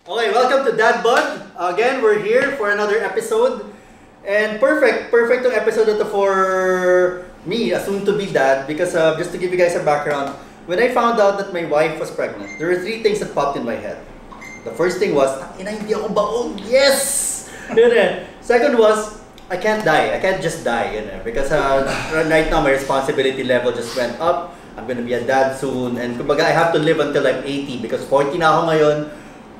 Okay, welcome to Dad Bud. Again, we're here for another episode. And perfect tong episode ito for me, a soon-to-be dad. Because just to give you guys a background, when I found out that my wife was pregnant, there were three things that popped in my head. The first thing was, hindi ako baog. Yes! Second was, I can't die. I can't just die. Because right now, my responsibility level just went up. I'm gonna be a dad soon. And kumbaga, I have to live until I'm 80. Because 40 na ako ngayon.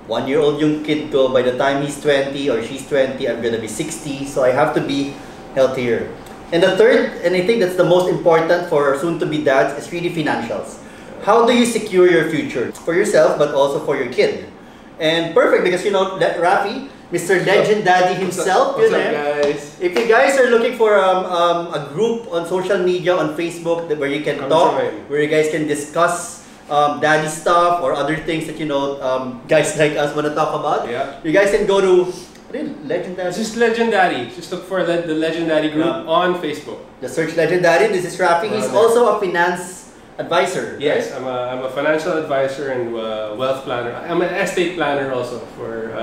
1-year-old yung kid ko. By the time he's 20 or she's 20, I'm gonna be 60. So I have to be healthier. And the third, and I think that's the most important for soon-to-be dads, is really financials. How do you secure your future? For yourself, but also for your kid. And perfect, because Rafi, Mr. Legendaddy himself. What's up, guys? If you guys are looking for a group on social media, on Facebook, where you can talk, where you guys can discuss daddy stuff or other things that guys like us want to talk about, you guys can go to Legendaddy. Just Legendaddy. Just look for the Legendaddy group on Facebook. Just search Legendaddy. This is Rafi. He's also a finance advisor. Yes, right? I'm a financial advisor and wealth planner. I'm an estate planner also for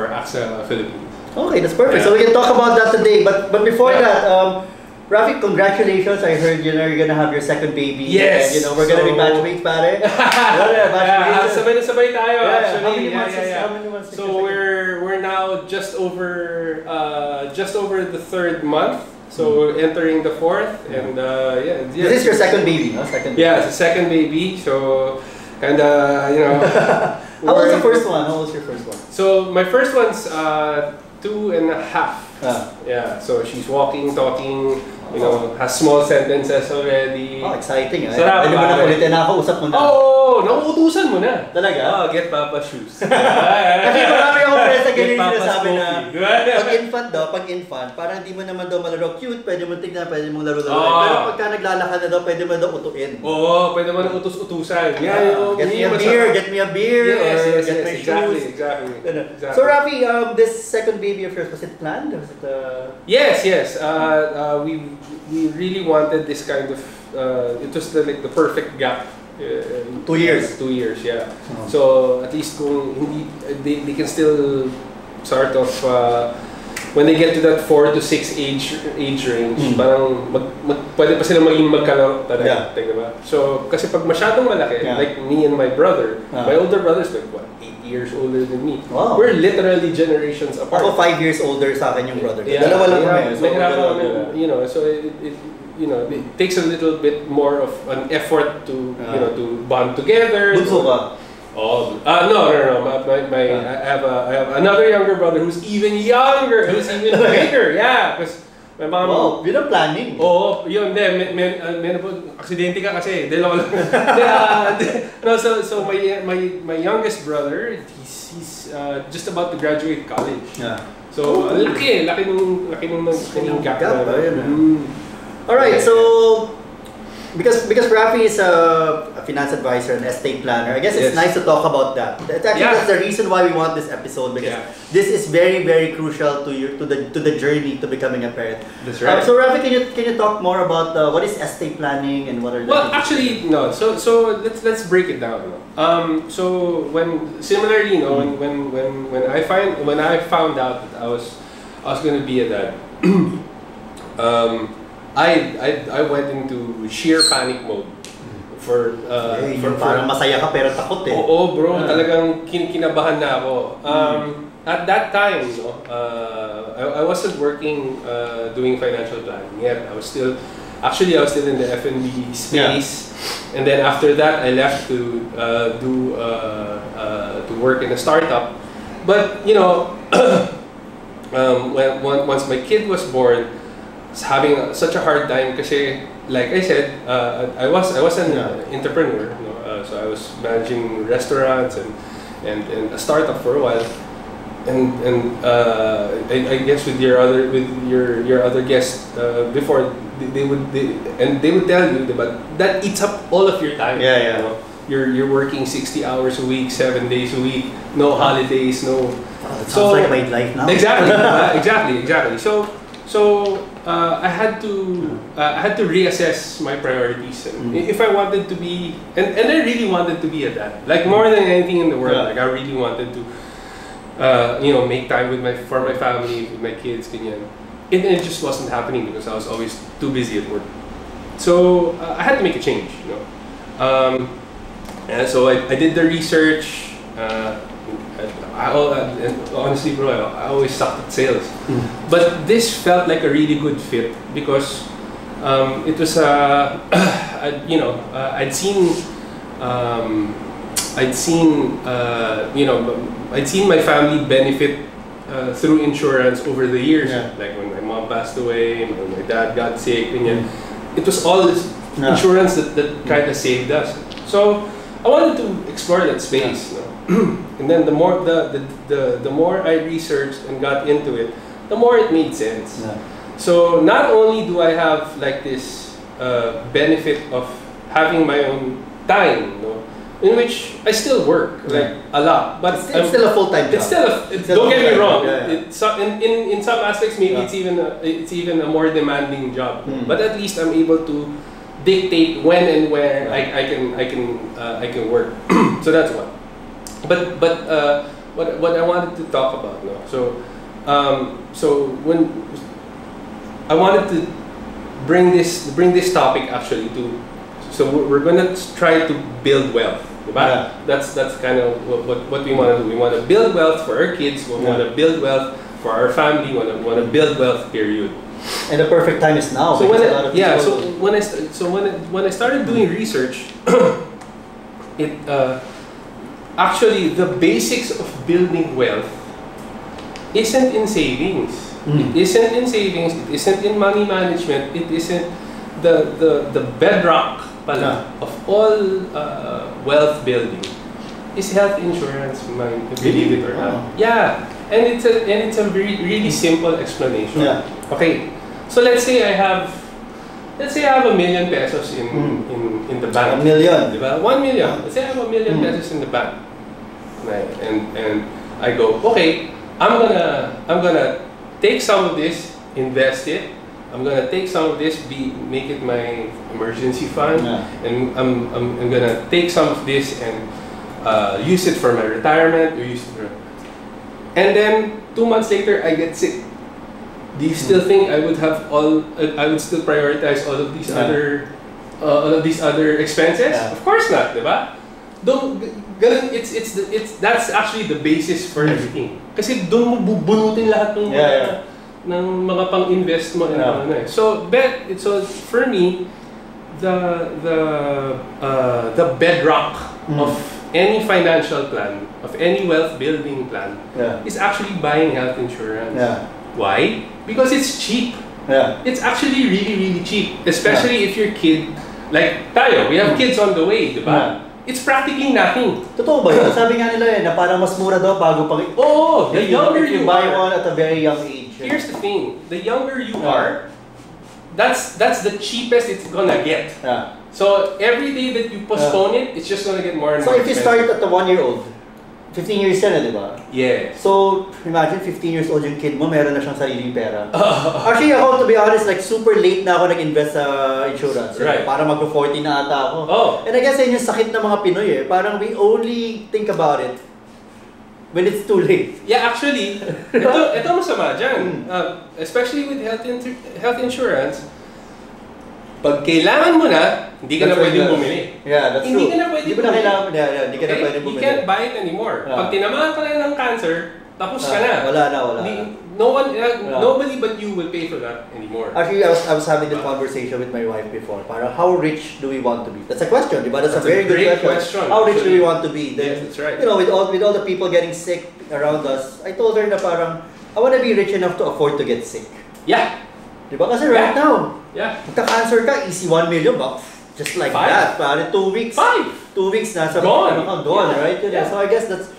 AXA Philippines. Okay, that's perfect. So we can talk about that today. But before that, Rafi, congratulations! I heard you're gonna have your second baby. Yes. And, we're gonna be batchmates, pare. Sabay tayo. Actually, How many months? So we're now just over the third month. So entering the fourth, and This is your second baby, no? It's a second baby. So kind How was the first one? How was your first one? So my first one's 2.5. Yeah. So she's walking, talking. Has small sentences already. Oh, exciting. Sarap. Pwede mo na kulitin na ako, usap mo na. nauutusan mo na. Talaga? Get Papa shoes. Kasi marami akong friends na ganyan Get sinasabi na Papa's pag infant, parang hindi mo naman daw malaro cute, pwede mo tignan, pwede mong laro. Pero pagka naglalakad na daw, pwede mo daw utuin. Pwede mo na utus-utusan. Get me a beer, or get my shoes. Exactly. So Rafi, this second baby of yours, was it planned? Was it, Yes. We really wanted this kind of. It was the perfect gap. 2 years. 2 years, yeah. So at least kung hindi, they can still sort of when they get to that 4 to 6 age range, parang pwede pa sila maging magkalaro talaga, diba? So kasi pag masyadong malaki, like me and my brother, my older brother's like 8 years older than me. Wow. We're literally generations apart. Ako 5 years older sa akin yung brother. Dalawa lang kami. So it takes a little bit more of an effort to to bond together. Bunso ka? No. I have another younger brother who's even younger, who's even bigger. Yeah, because my mom. Wow, yun ang planning. Yun. Aksidente ka kasi. So my youngest brother, he's just about to graduate college. Yeah. So laki nung gap. Alright, so because Rafi is a finance advisor and estate planner, I guess it's nice to talk about that. That's the reason why we want this episode, because this is very, very crucial to the journey to becoming a parent. That's right. So Rafi, can you talk more about what is estate planning and what are the no. So let's break it down. So when I found out that I was going to be a dad. I went into sheer panic mode for parang masaya ka pero takot eh. Oo, bro, talagang kinabahan na ako. At that time, I wasn't working doing financial planning yet. I was still in the F&B space, and then after that I left to work in a startup. But once my kid was born, having such a hard time kasi, like I said, I was an entrepreneur, so I was managing restaurants and a startup for a while, and I guess with your other guests before, they would tell you that eats up all of your time. You're working 60 hours a week, 7 days a week, no holidays, no. That sounds like my life now. Exactly. So So I had to reassess my priorities. And if I wanted to be, and I really wanted to be a dad, like more than anything in the world. Like I really wanted to, make time for my family, with my kids, ganyan. It just wasn't happening because I was always too busy at work. So I had to make a change, and so I did the research. Honestly, bro, I always sucked at sales, but this felt like a really good fit because it was I'd seen my family benefit through insurance over the years. Like when my mom passed away, when my dad got sick, and it was all this insurance that kind of saved us. So I wanted to explore that space. And then the more I researched and got into it, the more it made sense. So not only do I have like this benefit of having my own time, in which I still work like a lot, but it's still a full-time job. Don't get me wrong. In some aspects, maybe it's even a more demanding job. But at least I'm able to dictate when and where I can work. So that's one. But what I wanted to talk about now. So when I wanted to bring this topic actually to, so we're gonna try to build wealth. Right? That's kind of what we want to do. We want to build wealth for our kids. We want to build wealth for our family. We want to build wealth. Period. And the perfect time is now. So when I started doing research, actually, the basics of building wealth isn't in savings. It isn't in savings. It isn't in money management. It isn't the bedrock of all wealth building is health insurance. Believe it or not. Yeah, and it's a really simple explanation. Okay, so let's say I have $1 million pesos in the bank. 1 million. 1 million. Let's say I have $1 million pesos in the bank. Right. And I go, okay, I'm gonna take some of this, invest it. I'm gonna take some of this, make it my emergency fund, and I'm gonna take some of this and use it for my retirement, and then 2 months later I get sick. Do you still think I would still prioritize all of these other expenses? Of course not, diba? That's actually the basis for everything. Kasi doon mo bubunutin lahat ng mga pang-invest mo. So for me, the bedrock of any financial plan, of any wealth building plan, is actually buying health insurance. Why? Because it's cheap. It's actually really, really cheap. Especially if your kid, like tayo, we have kids on the way, diba? It's practically nothing. Totoo ba yun? Sabi nga nila na parang mas mura daw bago pag... the younger you buy are, one at a very young age. Here's the thing. The younger you are, that's the cheapest it's gonna get. So every day that you postpone it, it's just gonna get more and more expensive. So if you start at the 1-year-old, 15 years na, di ba? Yeah. So, imagine 15 years old yung kid mo, meron na siyang sariling pera. Actually, ako, to be honest, like super late na ako nag-invest sa insurance. Right. Para mag-40 na ata ako. And I guess yun yung sakit ng mga Pinoy eh. Parang we only think about it when it's too late. Yeah, actually, ito masama dyan. Especially with health insurance, pag kailangan mo na, hindi ka na pwedeng bumili. Yeah, that's true. Hindi ka na pwedeng bumili. Hindi ka na pwedeng bumili. You can't buy it anymore. Pag tinamaan ka na ng cancer, tapos ka na. Wala na. Nobody but you will pay for that anymore. Actually, I was having this conversation with my wife before. Parang, how rich do we want to be? That's a question, diba? That's a very good question. How rich do we want to be? Yes, that's right. You know, with all the people getting sick around us, I told her na parang, I want to be rich enough to afford to get sick. Yeah. Diba? Kasi right now, magka-cancer ka, easy 1 million bucks. Just like that. Parang 2 weeks. 2 weeks na sa gone, right? So I guess that's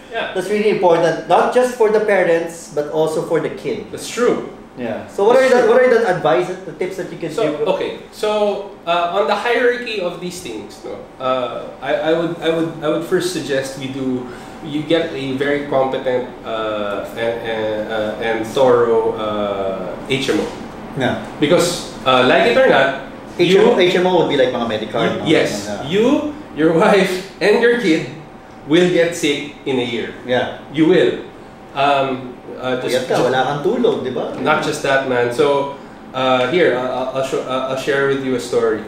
really important, not just for the parents, but also for the kid. That's true. Yeah. So what are the advice, the tips that you can give? Okay. So on the hierarchy of these things, I would first suggest you get a very competent and thorough HMO. Yeah. Because, like it or not, HMO would be like mga Medicare. Yes. You, your wife, and your kid will get sick in a year. Yeah. You will. Wala kang tulog, di ba? Not just that, man. So, here, I'll share with you a story.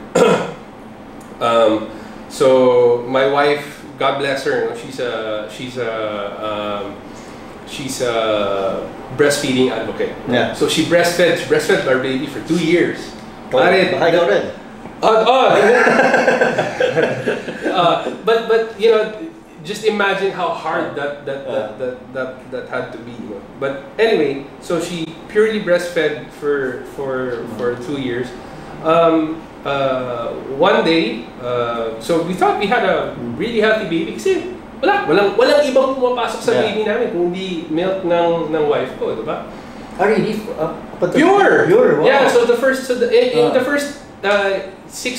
So my wife, God bless her, she's a breastfeeding advocate. Yeah. So she breastfed our baby for 2 years. Baka ikaw rin. But you know, just imagine how hard that had to be. You know? But anyway, so she purely breastfed for 2 years. One day, so we thought we had a really healthy baby kasi walang ibang pumapasok sa baby namin kung hindi milk ng wife ko, diba? Really? Pure! Wow. Yeah, so in the first 6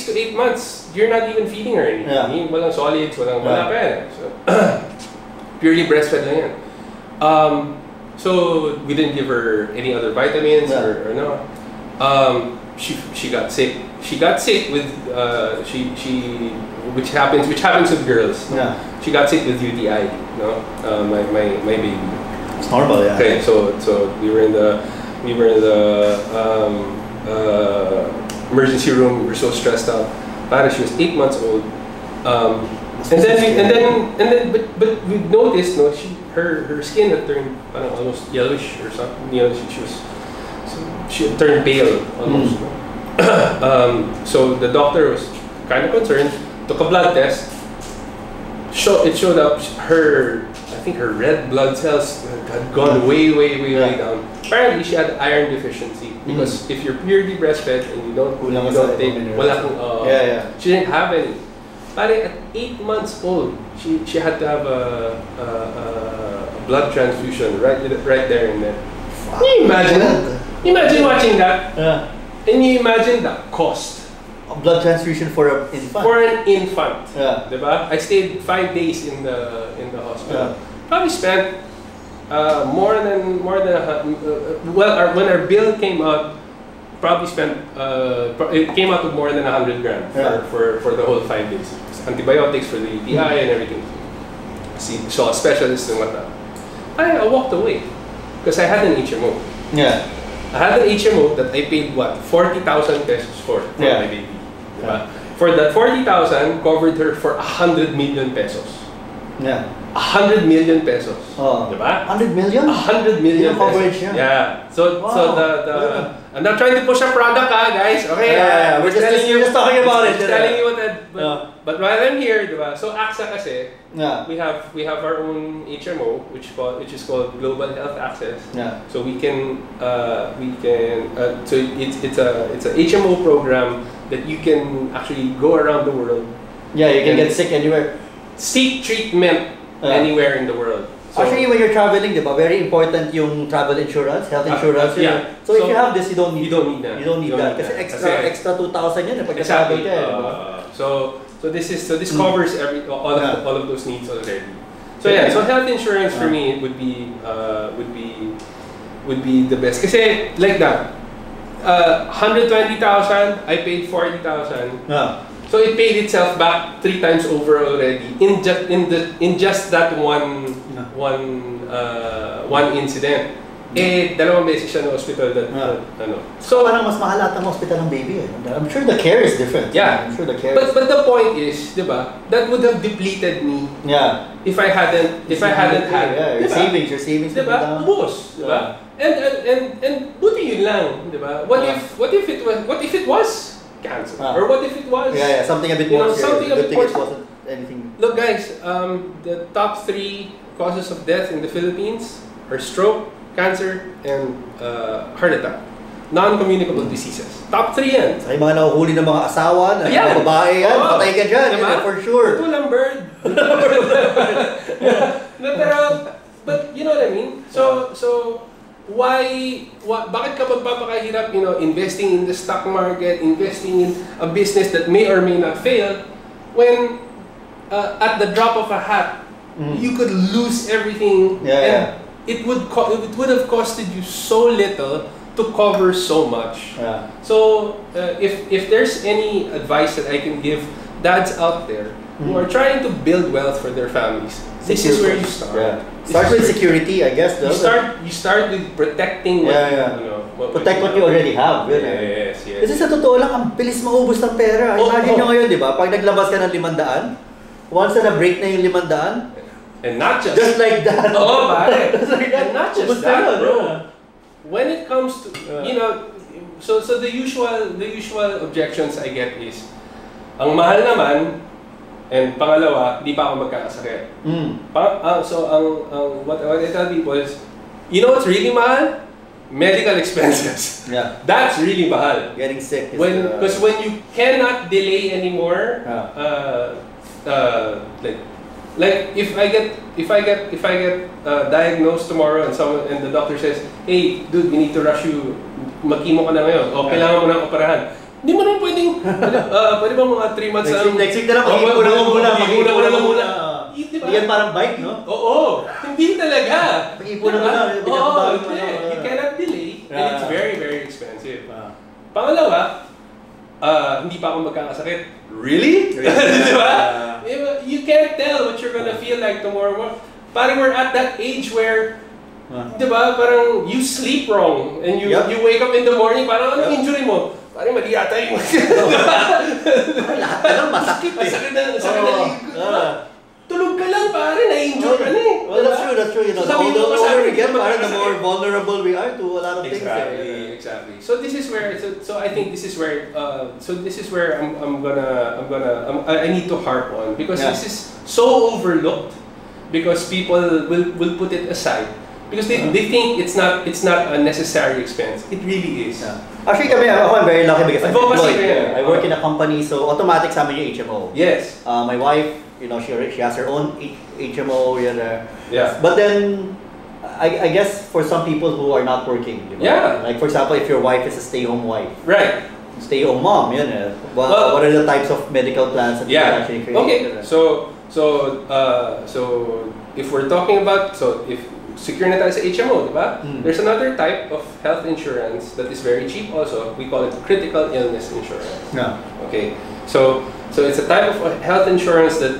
to 8 months, you're not even feeding her anything. Yeah. Walang solids, wala pa yan. So, purely breastfed lang yan. So we didn't give her any other vitamins or no. She got sick. She got sick with which happens with girls. Yeah. She got sick with UTI. No, my baby. It's normal, yeah. Okay, so we were in the emergency room. We were so stressed out. She was 8 months old. But we noticed, no, her skin had turned almost yellowish or something. You know, she had turned pale almost. So the doctor was kind of concerned. Took a blood test. It showed up I think her red blood cells had gone way down. Apparently, she had iron deficiency because if you're purely breastfed and you don't take, she didn't have any. But at 8 months old, she had to have a blood transfusion right there and then. Can you imagine? Imagine watching that. Yeah. And you imagine the cost. A blood transfusion for an infant. For an infant. Yeah. Diba? I stayed 5 days in the hospital. Yeah. Probably spent more than when our bill came out, probably spent it came out to more than 100 grand for the whole 5 days. Antibiotics for the UTI and everything. So a specialist and whatnot. I walked away because I had an HMO. Yeah. I had an HMO that I paid 40,000 pesos for my baby. Diba? For that 40,000 covered her for 100 million pesos. Yeah. 100 million pesos. Oh. Diba? 100 million? 100 million coverage, pesos. Yeah. So Wow. I'm not trying to push a product, guys. Okay. Yeah. We're just talking about it. Just telling you what that. But while I'm here, diba? So AXA kasi, we have our own HMO which is called Global Health Access. Yeah. So we can so it's a HMO program that you can actually go around the world. Yeah, you can get sick anywhere. Seek treatment anywhere in the world. So, actually, when you're traveling, diba, very important yung travel insurance, health insurance. So if you have this, you don't need that. You don't need that. Kasi extra 2,000 yun pag travel ka. So this covers all of those needs already. So yeah, so health insurance for me would be the best. Kasi like that, 120,000, I paid 40,000. So it paid itself back 3 times over already in just that one incident. Dalawang beses siya na hospital So parang mas mahal ata ang hospital ng baby. I'm sure the care is different. Yeah. I'm sure the care. But the point is, diba, that would have depleted me. Yeah. If I hadn't had. Yeah, your savings. Diba? Ubos, diba? And buti yun lang, diba? What if it was cancer? Or what if it was something a bit more serious. Something a bit more. It wasn't anything. Look, guys, the top 3 causes of death in the Philippines are stroke, cancer, and heart attack. Non-communicable diseases. Top 3 yan. Sa mga nahuhuli ng mga asawa, ng mga babae yan, patay ka dyan, diba? for sure. Tulang bird. But you know what I mean? So bakit ka magpapakahirap, investing in the stock market, investing in a business that may or may not fail, when at the drop of a hat, you could lose everything, and it would have costed you so little to cover so much. Yeah. So if there's any advice that I can give dads out there who are trying to build wealth for their families, this is where you start. Yeah. Start with security, I guess. You start with protecting what protect what you already have. Yes. Kasi sa totoo lang, ang bilis maubos ng pera. Imagine nyo ngayon, di ba? Pag naglabas ka ng 500, once na na-break na yung 500, and not just like that. Oh, pare. And not just that, bro. When it comes to so the usual objections I get is ang mahal naman, and pangalawa, di pa ako magkakasakit. So what I tell people is, you know what's really mahal? Medical expenses. Yeah. That's really mahal. Getting sick. Because when you cannot delay anymore, like if I get diagnosed tomorrow and the doctor says, hey dude, we need to rush you, mag-chemo ka na ngayon, o kailangan mo nang operahan. Hindi mo naman pwedeng, pwede ba mga 3 months next week na lang, mag-iipon na muna. Diba? Yan parang bike, no? Oo, hindi talaga. Mag-iipon na muna. You cannot delay, and it's very, very expensive. Pangalawa, hindi pa ako magkakasakit. Really? Diba? You can't tell what you're gonna feel like tomorrow. Parang we're at that age where, diba, parang you sleep wrong and you wake up in the morning, parang ano injury mo? Parang mali yata yung lahat na lang masakit eh. Masakit na tulog ka lang, pare, na-injure ka na eh. Well, that's true. You know, the older we get, the more vulnerable we are to a lot of things. Exactly. So this is where, so I think this is where, I need to harp on, because this is so overlooked, because people will put it aside. Because they think it's not a necessary expense. It really is. Yeah. Actually, I'm very lucky because I'm employed. I work in a company, so automatic sa amin yung HMO. Yes. My wife, she has her own HMO. Yeah. But then, I guess for some people who are not working, yeah. Like for example, if your wife is a stay-home wife, right? Stay-home mom, well, what are the types of medical plans that you can actually create? Okay. So if we're talking about if secure na tayo sa HMO, diba? There's another type of health insurance that is very cheap also. We call it critical illness insurance. Yeah. Okay. So it's a type of health insurance that,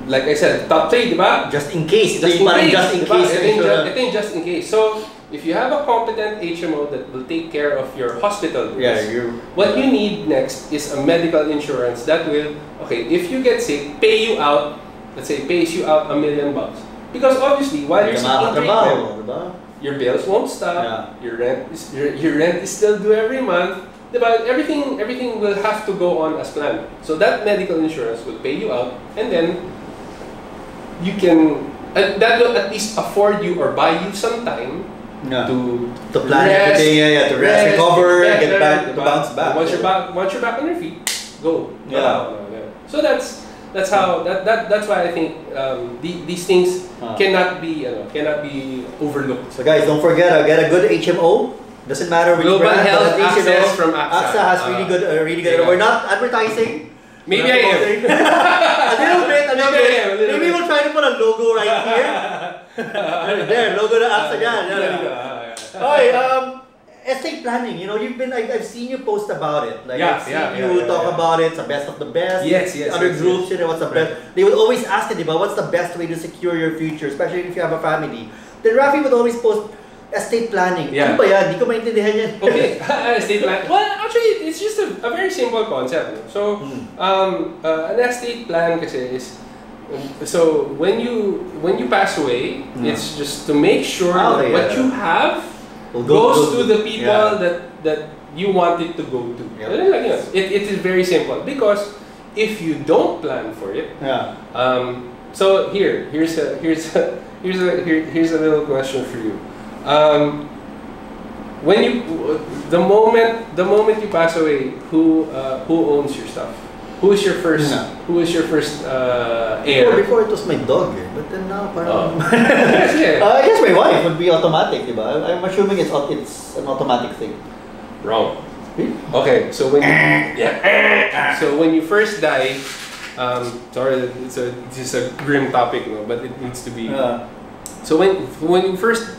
like I said, top 3, diba? Just in case. Just in case. I think just in case. So if you have a competent HMO that will take care of your hospital bills, what you need next is a medical insurance that will, if you get sick, pay you out, let's say pays you out $1 million. Because obviously, while you're seeking treatment, your bills won't stop. Your rent is still due every month. Everything will have to go on as planned. So that medical insurance will pay you out, and then you can that will at least afford you or buy you some time to plan everything, to rest, recover, get back, to bounce back. Once you're back on your feet, go. So that's why I think these things cannot be overlooked. So guys, don't forget, get a good HMO. Doesn't matter which Global brand, Health but at least, Access from AXA. AXA has really good. We're not advertising. Maybe I am. A little bit. Maybe we'll try to put a logo right here. There, logo na AXA dyan. Okay, estate planning. I've seen you post about it. Like I've seen you talk about it. It's the best of the best. Yes. Other groups, what's the best? They would always ask it about what's the best way to secure your future, especially if you have a family. Then Rafi would always post estate planning. Yeah. Ano ba yan? Di ko maintindihan yan. Okay, estate plan. Well, actually, it's just a very simple concept. So, an estate plan kasi is, so when you pass away, it's just to make sure that what you have goes to the people that you want it to go to. It is very simple, because if you don't plan for it, so here's a little question for you. The moment you pass away, who owns your stuff? Who is your first heir? Before it was my dog, but then now parang I guess my wife would be automatic, diba? I'm assuming it's an automatic thing. Wrong. Really? Okay, so when you first die, sorry, it's a grim topic, but it needs to be. So when you first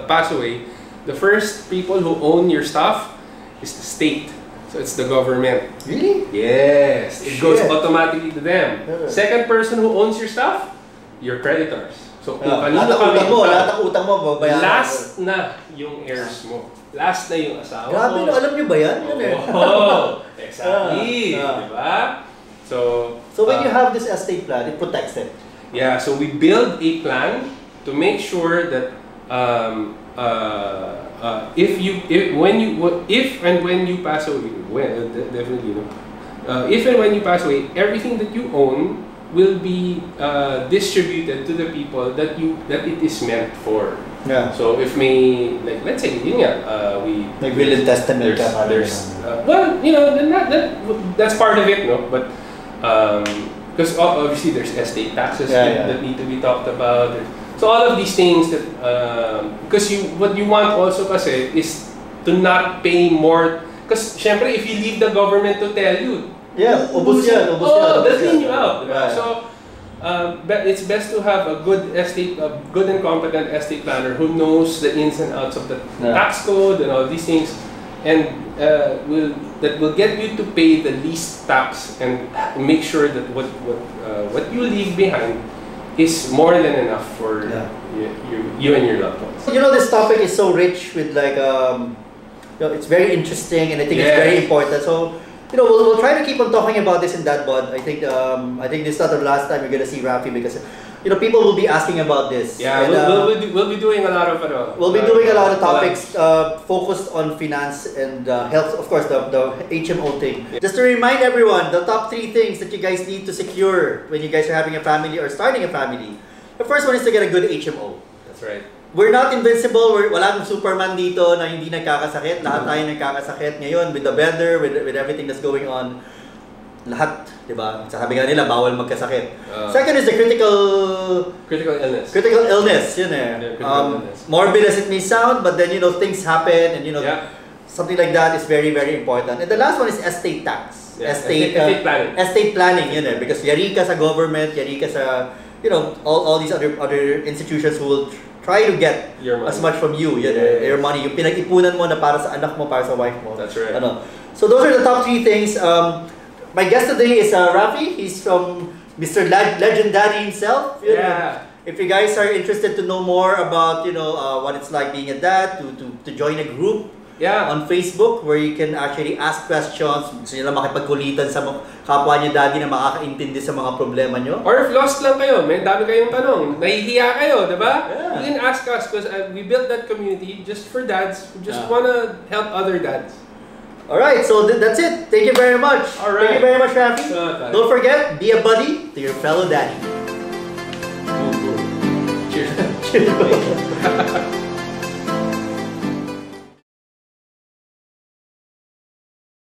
pass away, the first people who own your stuff is the state. So it's the government. Really? Yes. It goes Shit. automatically to them. Yeah. Second person who owns your stuff, your creditors. So kung kanino lahat ng kami utang mo, utang, lahat ng utang mo, babayaran. last na yung heirs mo. Last na yung asawa Grabe, mo. no, alam niyo ba yan? Yun eh. Oh, exactly. Diba? So when you have this estate plan, it protects it. Yeah, so we build a plan to make sure that if and when you pass away, definitely, if and when you pass away, everything that you own will be distributed to the people that it is meant for. Yeah. So if may, like, let's say, yun nga, we Like will and testament. there's well, you know, that's part of it, no, but because obviously there's estate taxes that need to be talked about. So all of these things that because what you want also kasi is to not pay more, because syempre if you leave the government to tell you, ubos yan. they'll clean you out. Right. So it's best to have a good and competent estate planner who knows the ins and outs of the tax code and all these things, and will get you to pay the least tax and make sure that what you leave behind is more than enough for you and your loved ones. You know, this topic is so rich with like it's very interesting, and I think it's very important. So you know, we'll try to keep on talking about this in that, but I think this is not the last time you're gonna see Rafi, because you know people will be asking about this. Yeah, and, we'll be doing a lot of we'll be doing a lot of topics focused on finance and health, of course, the HMO thing. Just to remind everyone, the top 3 things that you guys need to secure when you guys are having a family or starting a family. The first one is to get a good HMO. That's right. We're not invincible. Walang Superman dito na hindi nagkakasakit. Lahat tayo nagkakasakit ngayon with the weather, with everything that's going on. Lahat, di ba? Sabi nga nila, bawal magkasakit. Second is the critical illness. Critical illness, yun eh. Illness. Morbid as it may sound, but then you know things happen, and you know something like that is very, very important. And the last one is estate tax. Yeah. Estate planning. Estate planning, yun eh. Because yari ka sa government, yari ka sa, you know, all these other institutions who will try to get as much from you, your money, yung pinag-ipunan mo na para sa anak mo, para sa wife mo. That's right. So those are the top 3 things. My guest today is Rafi. He's from Mr. Legendaddy himself. Yeah. If you guys are interested to know more about, you know, what it's like being a dad, to join a group on Facebook where you can actually ask questions. Gusto nyo lang makipagkulitan sa kapwa niyo daddy na makakaintindi sa mga problema nyo. Or if lost lang kayo, may dami kayong tanong, nahihiya kayo, di ba? Yeah. You can ask us, because we built that community just for dads who just wanna help other dads. Alright, so that's it. Thank you very much. Alright. Thank you very much, Rafi. Don't forget, be a buddy to your fellow daddy. Cheers. Cheers.